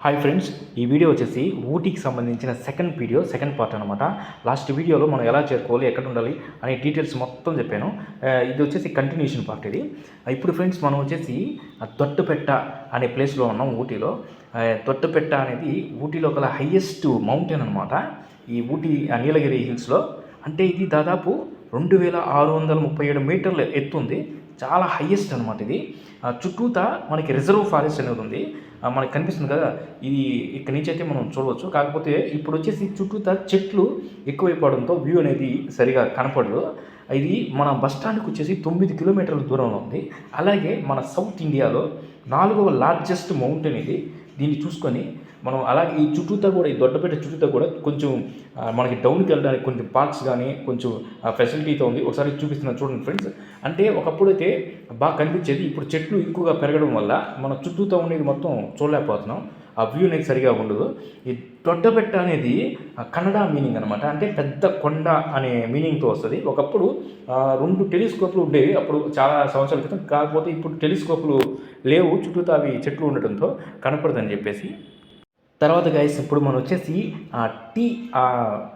Hi friends, ఈ video వచ్చేసి ఊటీకి సంబంధించిన సెకండ్ పార్ట్ అనమాట. లాస్ట్ వీడియోలో మనం ఎలా చేరుకోవాలి, ఎక్కడ ఉండాలి అనే డీటెయిల్స్ మొత్తం చెప్పాను. ఇది వచ్చేసి కంటిన్యూషన్ పార్ట్ ఇది. ఇప్పుడు ఫ్రెండ్స్ మనం వచ్చేసి తొట్టుపెట్ట అనే ప్లేస్లో ఉన్నాం ఊటీలో. తొట్టుపెట్ట అనేది ఊటీలో గల హయ్యెస్ట్ మౌంటైన్ అనమాట. ఈ ఊటీ నీలగిరి హిల్స్లో అంటే ఇది దాదాపు 2637 మీటర్ల ఎత్తు ఉంది. చాలా హయ్యెస్ట్ అనమాట ఇది. చుట్టూతా మనకి రిజర్వ్ ఫారెస్ట్ అనేది ఉంది. మనకి కనిపిస్తుంది కదా, ఇది ఇక్కడి నుంచి అయితే మనం చూడవచ్చు. కాకపోతే ఇప్పుడు వచ్చేసి చుట్టూతా చెట్లు ఎక్కువైపోవడంతో వ్యూ అనేది సరిగా కనపడదు. ఇది మన బస్ స్టాండ్కి వచ్చేసి 9 కిలోమీటర్ల దూరంలో ఉంది. అలాగే మన సౌత్ ఇండియాలో 4వ లార్జెస్ట్ మౌంటైన్ ఇది. దీన్ని చూసుకొని మనం అలాగే ఈ చుట్టూతా కూడా, ఈ దొడ్డపేట చుట్టూతా కూడా కొంచెం మనకి డౌన్కి వెళ్ళడానికి కొంచెం పార్క్స్ కానీ కొంచెం ఫెసిలిటీతో ఉంది. ఒకసారి చూపిస్తున్నాను చూడండి ఫ్రెండ్స్. అంటే ఒకప్పుడైతే బాగా కనిపించేది, ఇప్పుడు చెట్లు ఎక్కువగా పెరగడం వల్ల మన చుట్టూతో ఉండేది మొత్తం చూడలేకపోతున్నాం. ఆ వ్యూ అనేది సరిగా ఉండదు. ఈ దొడ్డబెట్ట అనేది కన్నడ మీనింగ్ అనమాట. అంటే పెద్ద కొండ అనే మీనింగ్తో వస్తుంది. ఒకప్పుడు 2 టెలిస్కోప్లు ఉండేవి అప్పుడు, చాలా సంవత్సరాల క్రితం. కాకపోతే ఇప్పుడు టెలిస్కోప్లు లేవు, చుట్టూతో అవి చెట్లు ఉండటంతో కనపడదని చెప్పేసి. తర్వాత గైస్ ఇప్పుడు మనం వచ్చేసి టీ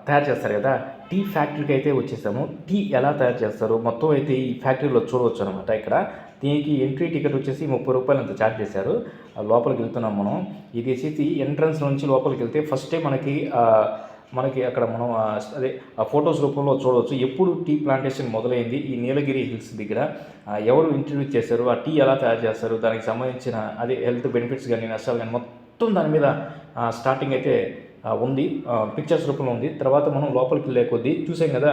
తయారు చేస్తారు కదా, టీ ఫ్యాక్టరీకి అయితే వచ్చేసాము. టీ ఎలా తయారు చేస్తారు మొత్తం అయితే ఈ ఫ్యాక్టరీలో చూడవచ్చు అనమాట. ఇక్కడ దీనికి ఎంట్రీ టికెట్ వచ్చేసి 30 రూపాయలు అంత ఛార్జ్ చేశారు. లోపలికి వెళ్తున్నాం మనం. ఇది వచ్చేసి ఎంట్రన్స్ నుంచి లోపలికి వెళ్తే ఫస్టే మనకి అక్కడ మనం అదే ఫొటోస్ రూపంలో చూడవచ్చు ఎప్పుడు టీ ప్లాంటేషన్ మొదలైంది ఈ నీలగిరి హిల్స్ దగ్గర, ఎవరు ఇంట్రడ్యూస్ చేశారు, ఆ టీ ఎలా తయారు చేస్తారు, దానికి సంబంధించిన అదే హెల్త్ బెనిఫిట్స్ కానీ నష్టాలు కానీ మొత్తం దాని మీద స్టార్టింగ్ అయితే ఉంది, పిక్చర్స్ రూపంలో ఉంది. తర్వాత మనం లోపలికి వెళ్ళే కొద్దీ చూసాం కదా,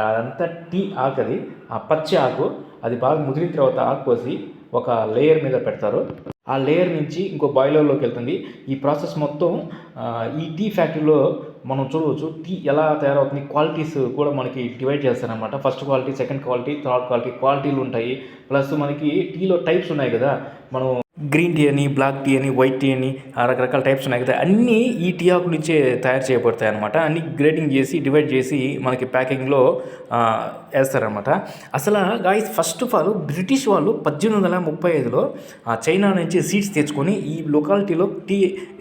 అదంతా టీ ఆకు, అది ఆ పచ్చి ఆకు, అది బాగా ముదిరిన తర్వాత ఆకు కోసి ఒక లేయర్ మీద పెడతారు. ఆ లేయర్ నుంచి ఇంకో బాయిలర్లోకి వెళ్తుంది. ఈ ప్రాసెస్ మొత్తం ఈ టీ ఫ్యాక్టరీలో మనం చూడవచ్చు. టీ ఎలా తయారవుతుంది, క్వాలిటీస్ కూడా మనకి డివైడ్ చేస్తారనమాట. First quality, second quality, third క్వాలిటీలు ఉంటాయి. ప్లస్ మనకి టీలో టైప్స్ ఉన్నాయి కదా, మనం గ్రీన్ టీ అని, బ్లాక్ టీ అని, వైట్ టీ అని రకరకాల టైప్స్ ఉన్నాయి కదా, అన్నీ ఈ టీ ఆకు నుంచే తయారు చేయబడతాయి అనమాట. అన్నీ గ్రేడింగ్ చేసి డివైడ్ చేసి మనకి ప్యాకింగ్లో వేస్తారనమాట. అసలు guys first of all British వాళ్ళు 1835లో చైనా నుంచి సీడ్స్ తెచ్చుకొని ఈ లొకాలిటీలో టీ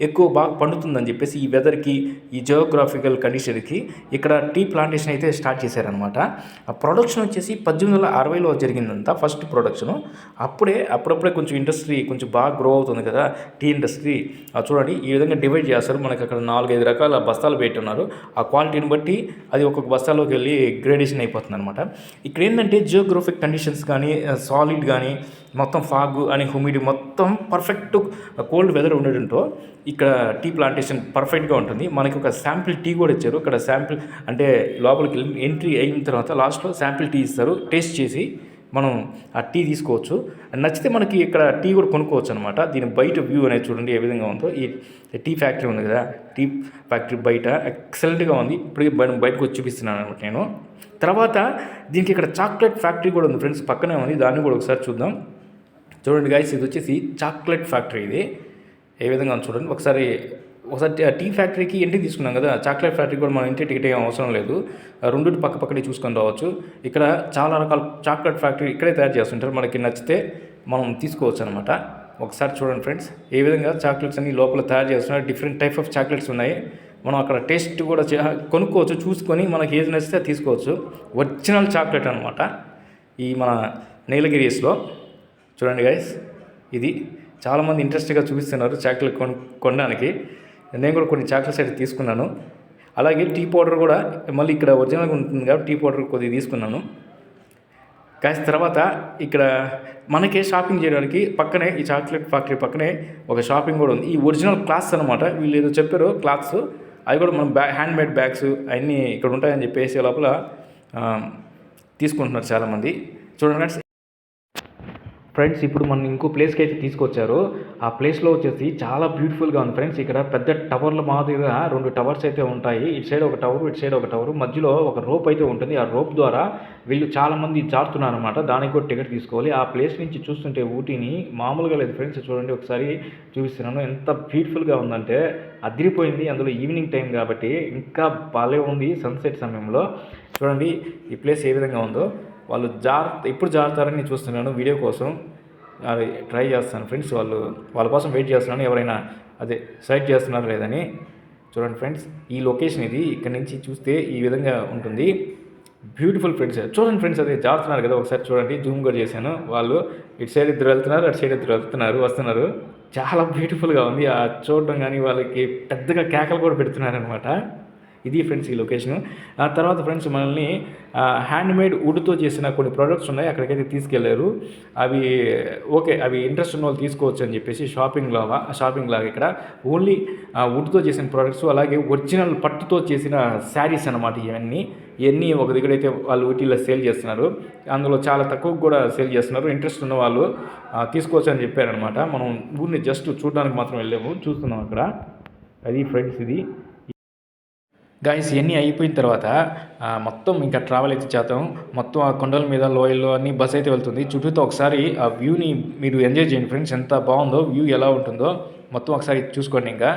ఎక్కువ బాగా పండుతుందని చెప్పేసి ఈ వెదర్కి, ఈ జియోగ్రాఫికల్ కండిషన్కి ఇక్కడ టీ ప్లాంటేషన్ అయితే స్టార్ట్ చేశారనమాట. ఆ ప్రొడక్షన్ వచ్చేసి 1860లో జరిగిందంతా ఫస్ట్ ప్రొడక్షను. అప్పుడప్పుడే కొంచెం ఇండస్ట్రీ కొంచెం బాగా గ్రో అవుతుంది కదా టీ ఇండస్ట్రీ. చూడండి ఈ విధంగా డివైడ్ చేస్తారు. మనకి అక్కడ 4-5 రకాల బస్తాలు పెట్టున్నారు. ఆ క్వాలిటీని బట్టి అది ఒక్కొక్క బస్తాలోకి వెళ్ళి గ్రేడేషన్ అయిపోతుంది అనమాట. ఇక్కడ ఏంటంటే జియోగ్రఫిక్ కండిషన్స్ కానీ, సాలిడ్ కానీ, మొత్తం ఫాగ్ అని, హ్యూమిడిటీ మొత్తం పర్ఫెక్ట్ కోల్డ్ వెదర్ ఉండడంతో ఇక్కడ టీ ప్లాంటేషన్ పర్ఫెక్ట్గా ఉంటుంది. మనకి ఒక శాంపిల్ టీ కూడా ఇచ్చారు. ఇక్కడ శాంపిల్ అంటే లోపలికి ఎంట్రీ అయిన తర్వాత లాస్ట్లో శాంపిల్ టీ ఇస్తారు. టేస్ట్ చేసి మనం ఆ టీ తీసుకోవచ్చు. నచ్చితే మనకి ఇక్కడ టీ కూడా కొనుక్కోవచ్చు అనమాట. దీని బయట వ్యూ అనేది చూడండి ఏ విధంగా ఉందో. ఈ టీ ఫ్యాక్టరీ ఉంది కదా, టీ ఫ్యాక్టరీ బయట ఎక్సలెంట్గా ఉంది. ఇప్పటికీ బయటకు వచ్చి చూపిస్తున్నాను అనమాట నేను. తర్వాత దీనికి ఇక్కడ చాక్లెట్ ఫ్యాక్టరీ కూడా ఉంది ఫ్రెండ్స్, పక్కనే ఉంది. దాన్ని కూడా ఒకసారి చూద్దాం. చూడండి గాయస్, ఇది వచ్చేసి చాక్లెట్ ఫ్యాక్టరీ. ఇది ఏ విధంగా ఉంది చూడండి. ఒకసారి టీ ఫ్యాక్టరీకి ఎంట్రీ తీసుకున్నాం కదా, చాక్లెట్ ఫ్యాక్టరీ కూడా మనం ఎంట్రీ టికెట్ ఏం అవసరం లేదు. రెండింటి పక్కనే చూసుకొని రావచ్చు. ఇక్కడ చాలా రకాల చాక్లెట్ ఫ్యాక్టరీ ఇక్కడే తయారు చేస్తుంటారు. మనకి నచ్చితే మనం తీసుకోవచ్చు అనమాట. ఒకసారి చూడండి ఫ్రెండ్స్ ఏ విధంగా చాక్లెట్స్ అన్ని లోపల తయారు చేస్తున్నారు. డిఫరెంట్ టైప్ ఆఫ్ చాక్లెట్స్ ఉన్నాయి. మనం అక్కడ టేస్ట్ కూడా కొనుక్కోవచ్చు. చూసుకొని మనకి ఏది నచ్చితే తీసుకోవచ్చు. ఒరిజినల్ చాక్లెట్ అనమాట ఈ మన నీలగిరీస్లో. చూడండి గైస్, ఇది చాలామంది ఇంట్రెస్ట్గా చూపిస్తున్నారు చాక్లెట్ కొనడానికి. నేను కూడా కొన్ని చాక్లెట్స్ అయితే తీసుకున్నాను. అలాగే టీ పౌడర్ కూడా మళ్ళీ ఇక్కడ ఒరిజినల్గా ఉంటుంది కాబట్టి టీ పౌడర్ కొద్దిగా తీసుకున్నాను. కాస్త తర్వాత ఇక్కడ మనకి షాపింగ్ చేయడానికి పక్కనే, ఈ చాక్లెట్ ఫ్యాక్టరీ పక్కనే ఒక షాపింగ్ కూడా ఉంది. ఈ ఒరిజినల్ క్లాత్స్ అనమాట. వీళ్ళు ఏదో చెప్పారు క్లాత్స్, అవి కూడా మనం హ్యాండ్ మేడ్ బ్యాగ్స్ అవన్నీ ఇక్కడ ఉంటాయని చెప్పేసి లోపల తీసుకుంటున్నారు చాలామంది. చూడండి ఫ్రెండ్స్, ఇప్పుడు మనం ఇంకో ప్లేస్కి అయితే తీసుకొచ్చారు. ఆ ప్లేస్లో వచ్చేసి చాలా బ్యూటిఫుల్గా ఉంది ఫ్రెండ్స్. ఇక్కడ పెద్ద టవర్ల మాదిరిగా 2 టవర్స్ అయితే ఉంటాయి. ఇటు సైడ్ ఒక టవర్, ఇటు సైడ్ ఒక టవర్, మధ్యలో ఒక రోప్ అయితే ఉంటుంది. ఆ రోప్ ద్వారా వీళ్ళు చాలామంది జారుతున్నారు అనమాట. దానికి కూడా టికెట్ తీసుకోవాలి. ఆ ప్లేస్ నుంచి చూస్తుంటే ఊటీని మామూలుగా లేదు ఫ్రెండ్స్. చూడండి ఒకసారి చూపిస్తున్నాను. ఎంత బ్యూటిఫుల్గా ఉందంటే అదిరిపోయింది. అందులో ఈవినింగ్ టైం కాబట్టి ఇంకా భలే ఉంది. సన్సెట్ సమయంలో చూడండి ఈ ప్లేస్ ఏ విధంగా ఉందో. వాళ్ళు ఎప్పుడు జారుతారని చూస్తున్నాను వీడియో కోసం. అది ట్రై చేస్తాను ఫ్రెండ్స్. వాళ్ళ కోసం వెయిట్ చేస్తున్నాను. ఎవరైనా అదే సైట్ చేస్తున్నారు లేదని. చూడండి ఫ్రెండ్స్, ఈ లొకేషన్ ఇది. ఇక్కడ నుంచి చూస్తే ఈ విధంగా ఉంటుంది. Beautiful friends. చూడండి ఫ్రెండ్స్, అదే జారుతున్నారు కదా, ఒకసారి చూడండి, జూమ్ కూడా చేశాను. వాళ్ళు ఇటు సైడ్ ఇద్దరు వెళ్తున్నారు, అటు సైడ్ ఇద్దరు వస్తున్నారు. చాలా బ్యూటిఫుల్గా ఉంది చూడడం, కానీ వాళ్ళకి పెద్దగా కేకలు కూడా పెడుతున్నారనమాట. ఇది ఫ్రెండ్స్ ఈ లొకేషను. ఆ తర్వాత ఫ్రెండ్స్ మనల్ని హ్యాండ్మేడ్ వుడ్తో చేసిన కొన్ని ప్రోడక్ట్స్ ఉన్నాయి, అక్కడికైతే తీసుకెళ్లారు. అవి ఓకే, అవి ఇంట్రెస్ట్ ఉన్న వాళ్ళు తీసుకోవచ్చు అని చెప్పేసి షాపింగ్ లాగా ఇక్కడ ఓన్లీ వుడ్తో చేసిన ప్రోడక్ట్స్, అలాగే ఒరిజినల్ పట్టుతో చేసిన శారీస్ అనమాట. ఇవన్నీ ఒక దగ్గరైతే వాళ్ళు ఊటీలో సేల్ చేస్తున్నారు. అందులో చాలా తక్కువ కూడా సేల్ చేస్తున్నారు. ఇంట్రెస్ట్ ఉన్న వాళ్ళు తీసుకోవచ్చు అని చెప్పారనమాట. మనం ఊరిని జస్ట్ చూడడానికి మాత్రం వెళ్ళాము, చూస్తున్నాం అక్కడ. అది ఫ్రెండ్స్ ఇది. గాయస్, ఇవన్నీ అయిపోయిన తర్వాత మొత్తం ఇంకా ట్రావెల్ అయితే చేద్దాం. మొత్తం ఆ కొండల మీద, లోయల్లో అన్ని బస్ అయితే వెళ్తుంది. చుట్టూతో ఒకసారి ఆ వ్యూని మీరు ఎంజాయ్ చేయండి ఫ్రెండ్స్. ఎంత బాగుందో వ్యూ, ఎలా ఉంటుందో మొత్తం ఒకసారి చూసుకోండి ఇంకా.